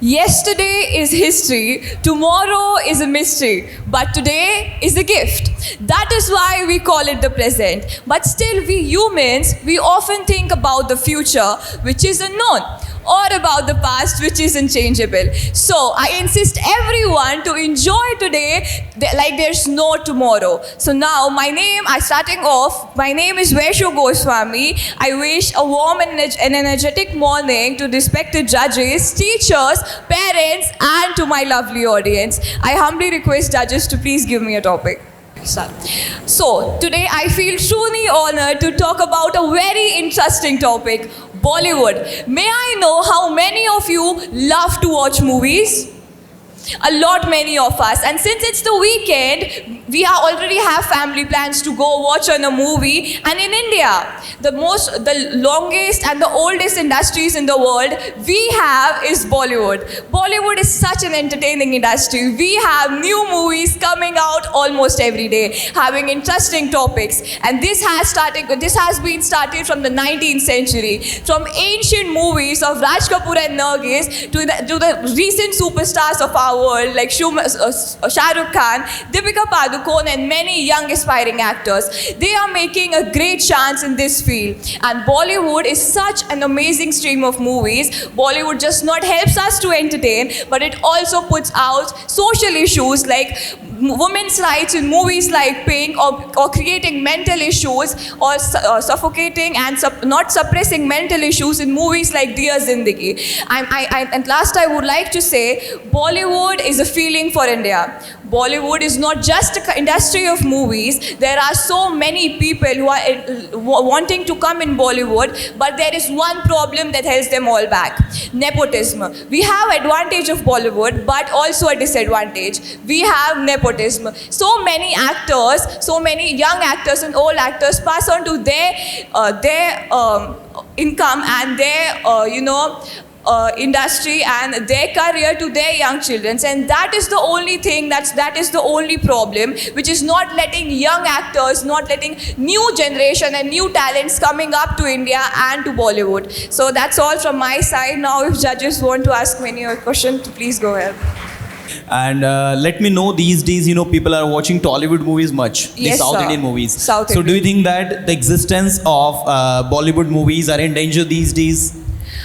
Yesterday is history, tomorrow is a mystery, but today is a gift. That is why we call it the present. But still, we humans, we often think about the future, which is unknown, or about the past, which is unchangeable. So I insist everyone to enjoy today like there's no tomorrow. So now my name is Vaishu Goswami. I wish a warm and energetic morning to respected judges, teachers, parents, and to my lovely audience. I humbly request judges to please give me a topic. So today I feel truly honored to talk about a very interesting topic, Bollywood. May I know how many of you love to watch movies? A lot, many of us. And since it's the weekend, we already have family plans to go watch on a movie. And in India, the longest and the oldest industries in the world we have is Bollywood. Bollywood is such an entertaining industry. We have new movies coming out almost every day, having interesting topics. And this has been started from the 19th century. From ancient movies of Raj Kapoor and Nargis to the recent superstars of our world like Shah Rukh Khan, Deepika Padukone, and many young aspiring actors. They are making a great chance in this field. And Bollywood is such an amazing stream of movies. Bollywood just not helps us to entertain, but it also puts out social issues like women's rights in movies like Pink, or creating mental issues, or suffocating and not suppressing mental issues in movies like Dear Zindagi. And last, I would like to say, Bollywood is a feeling for India. Bollywood is not just an industry of movies. There are so many people who are wanting to come in Bollywood, but there is one problem that holds them all back: nepotism. We have advantage of Bollywood, but also a disadvantage. We have nepotism. So many actors, so many young actors and old actors pass on to their income and their industry and their career to their young children, and that is the only thing, that is the only problem, which is not letting young actors, not letting new generation and new talents coming up to India and to Bollywood. So that's all from my side. Now if judges want to ask me any question, please go ahead. And let me know, these days, people are watching Tollywood movies much, the Yes, South sir. Indian movies. South So do Indian. you think that the existence of Bollywood movies are in danger these days?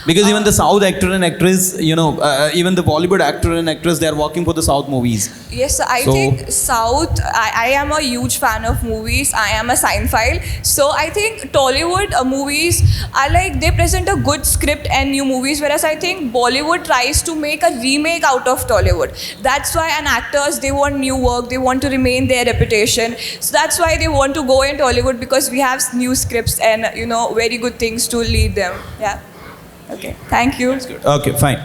Because even the South actor and actress, even the Bollywood actor and actress, they are working for the South movies. Yes, I think South, I am a huge fan of movies. I am a cinephile. So I think Tollywood movies are like, they present a good script and new movies, whereas I think Bollywood tries to make a remake out of Tollywood. That's why actors, they want new work, they want to remain their reputation. So that's why they want to go in Tollywood, because we have new scripts and, very good things to lead them. Yeah. Okay. Thank you. Okay, fine.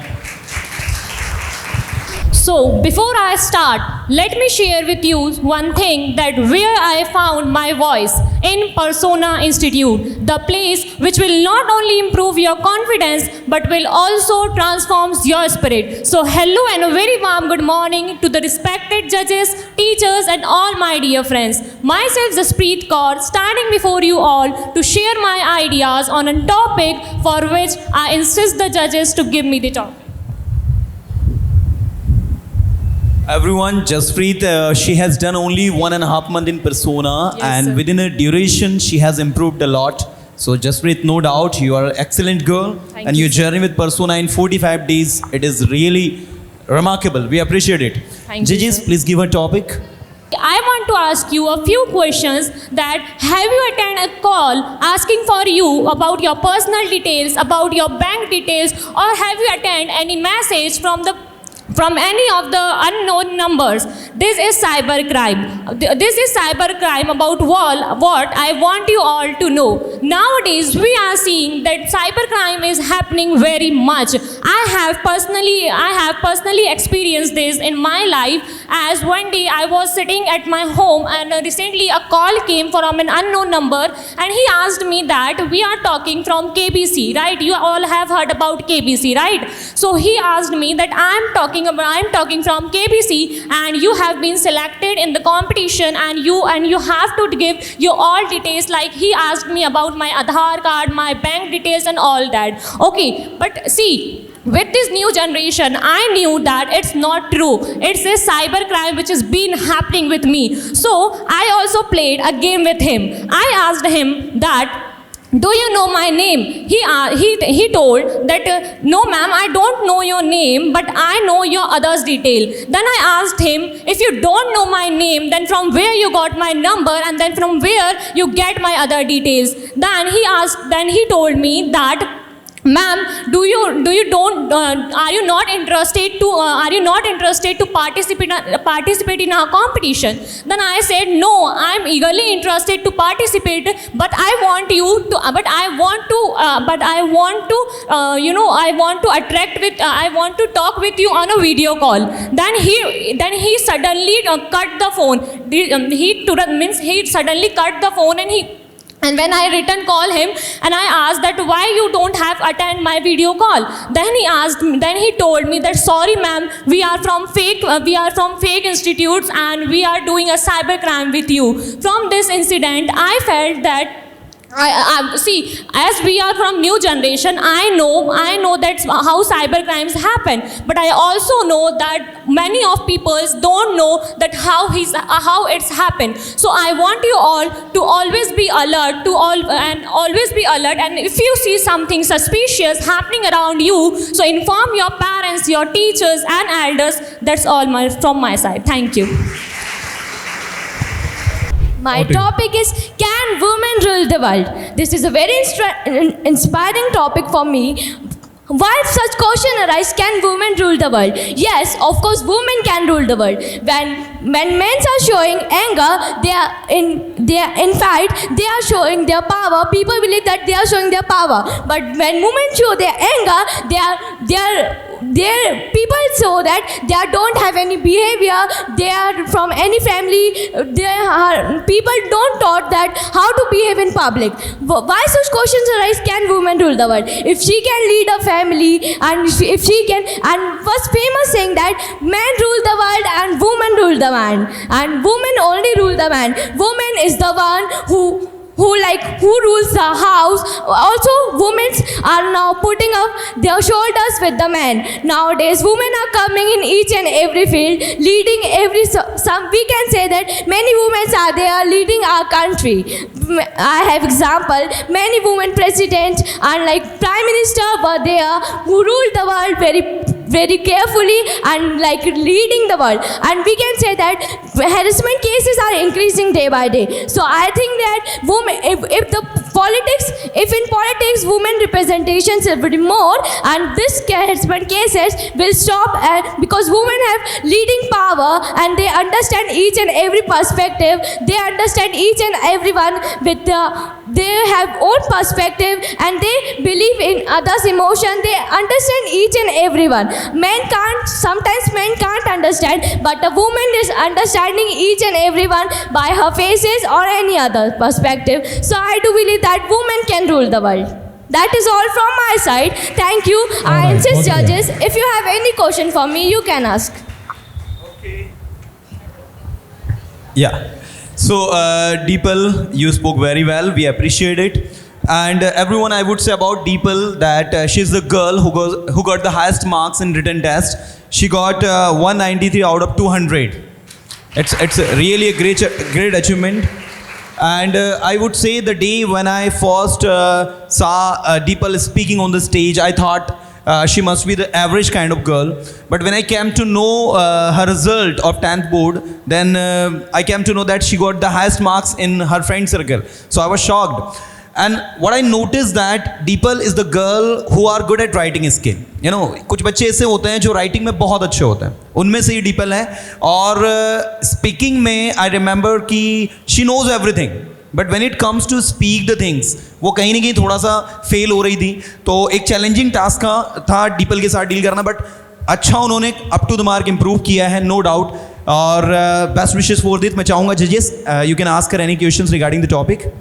So, before I start, let me share with you one thing, that where I found my voice, in Persona Institute, the place which will not only improve your confidence but will also transform your spirit. So, hello and a very warm good morning to the respected judges, teachers, and all my dear friends. Myself, Jaspreet Kaur, standing before you all to share my ideas on a topic for which I insist the judges to give me the topic. Everyone, Jaspreet, she has done only 1.5 months in Persona, Yes, and sir. within a duration, she has improved a lot. So, Jaspreet, no doubt, you are an excellent girl, Thank and you, your journey with Persona in 45 days, it is really remarkable. We appreciate it. Thank you, Judges, sir. please give a topic. I want to ask you a few questions, that have you attended a call asking for you about your personal details, about your bank details, or have you attended any message from any of the unknown numbers? This is cybercrime. This is cybercrime about what I want you all to know. Nowadays, we are seeing that cybercrime is happening very much. I have personally experienced this in my life, as one day I was sitting at my home and recently a call came from an unknown number, and he asked me that we are talking from KBC, right? You all have heard about KBC, right? So he asked me that I'm talking from KBC and you have been selected in the competition, and you have to give your all details. Like he asked me about my Aadhaar card, my bank details, and all that. Okay, but see, with this new generation, I knew that it's not true. It's a cyber crime which has been happening with me. So I also played a game with him. I asked him that, do you know my name? He told that, no ma'am, I don't know your name, but I know your others detail. Then I asked him, if you don't know my name, then from where you got my number, and then from where you get my other details? Then he told me that, ma'am, are you not interested to participate in our competition? Then I said, no, I'm eagerly interested to participate, but I want to talk with you on a video call. Then he suddenly cut the phone. He suddenly cut the phone, and when I return call him and I asked that why you don't have attend my video call, then he told me that, sorry ma'am, we are from fake institutes and we are doing a cyber crime with you. From this incident, I felt that, see, as we are from new generation, I know that's how cyber crimes happen, but I also know that many of people don't know that how it's happened. So I want you all to always be alert, and if you see something suspicious happening around you, so inform your parents, your teachers and elders. That's all from my side. Thank you. My topic is, can women rule the world? This is a very inspiring topic for me. Why such question arises, can women rule the world? Yes, of course, women can rule the world. When men are showing anger, in fact, they are showing their power. People believe that they are showing their power. But when women show their anger, people show that they don't have any behavior, they are from any family, people don't taught that how to behave in public. Why such questions arise, can women rule the world? If she can lead a family, and if she can, and was famous saying that men rule the world and women rule the man, and women only rule the man. Woman is the one who rules the house. Also, women are now putting up their shoulders with the men. Nowadays, women are coming in each and every field, leading we can say that many women are there leading our country. I have example, many women presidents and prime minister were there who ruled the world very carefully and leading the world. And we can say that harassment cases are increasing day by day. So I think that women, if in politics women representations will be more, and this harassment cases will stop, because women have leading power and they understand each and every perspective. They understand each and everyone they have own perspective, and they believe in others' emotion. They understand each and everyone. Sometimes men can't understand, but a woman is understanding each and everyone by her faces or any other perspective. So I do believe that women can rule the world. That is all from my side. Thank you. I insist, judges, if you have any question for me, you can ask. Okay. Yeah. So, Deepal, you spoke very well. We appreciate it. And everyone, I would say about Deepal that she's the girl who got the highest marks in written test. She got 193 out of 200. It's really a great achievement. And I would say the day when I first saw Deepal speaking on the stage, I thought she must be the average kind of girl. But when I came to know her result of 10th board, then I came to know that she got the highest marks in her friend circle. So I was shocked. And what I noticed that Deepal is the girl who are good at writing skill. You know, कुछ बच्चे ऐसे होते हैं जो writing में बहुत अच्छे होते हैं. उनमें से ही Deepal है. और speaking में I remember कि she knows everything. But when it comes to speak the things, वो कहीं ना कहीं थोड़ा सा fail हो रही थी. तो एक challenging task था Deepal के साथ deal करना. But अच्छा उन्होंने up to the mark improve किया है, no doubt. और best wishes for this. मैं चाहूँगा judges, you can ask her any questions regarding the topic.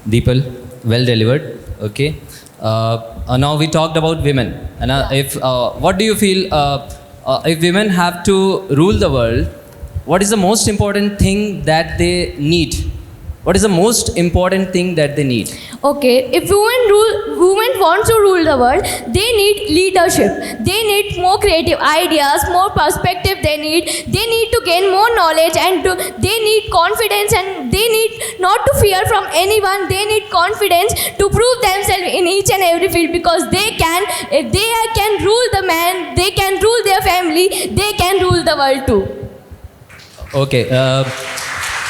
Deepal, well delivered. Okay. Now we talked about women, and if what do you feel if women have to rule the world? What is the most important thing that they need? What is the most important thing that they need? Okay, if women want to rule the world, they need leadership. They need more creative ideas, more perspective. They need to gain more knowledge, and they need confidence, and they need not to fear from anyone. They need confidence to prove themselves in each and every field, because if they can rule the man, they can rule their family, they can rule the world too. Okay,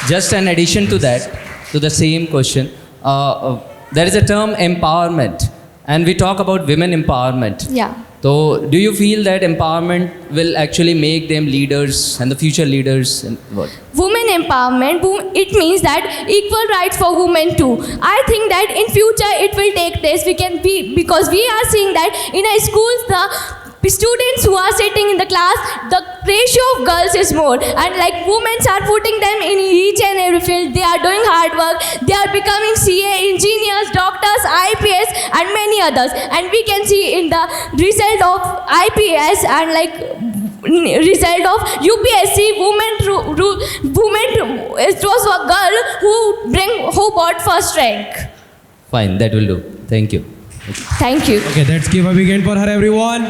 just an addition to that, to the same question, there is a term empowerment, and we talk about women empowerment. Yeah. So, do you feel that empowerment will actually make them leaders and the future leaders? And what? Women empowerment, it means that equal rights for women too. I think that in future it will take place. Because we are seeing that in our schools, the students who are sitting in the class, the ratio of girls is more, and like women are putting them in each and every field. They are doing hard work, they are becoming CA, engineers, doctors, IPS, and many others. And we can see in the result of IPS and result of UPSC, it was a girl who brought first rank. Fine, that will do. Thank you. Thank you. Okay, let's give a big hand for her, everyone.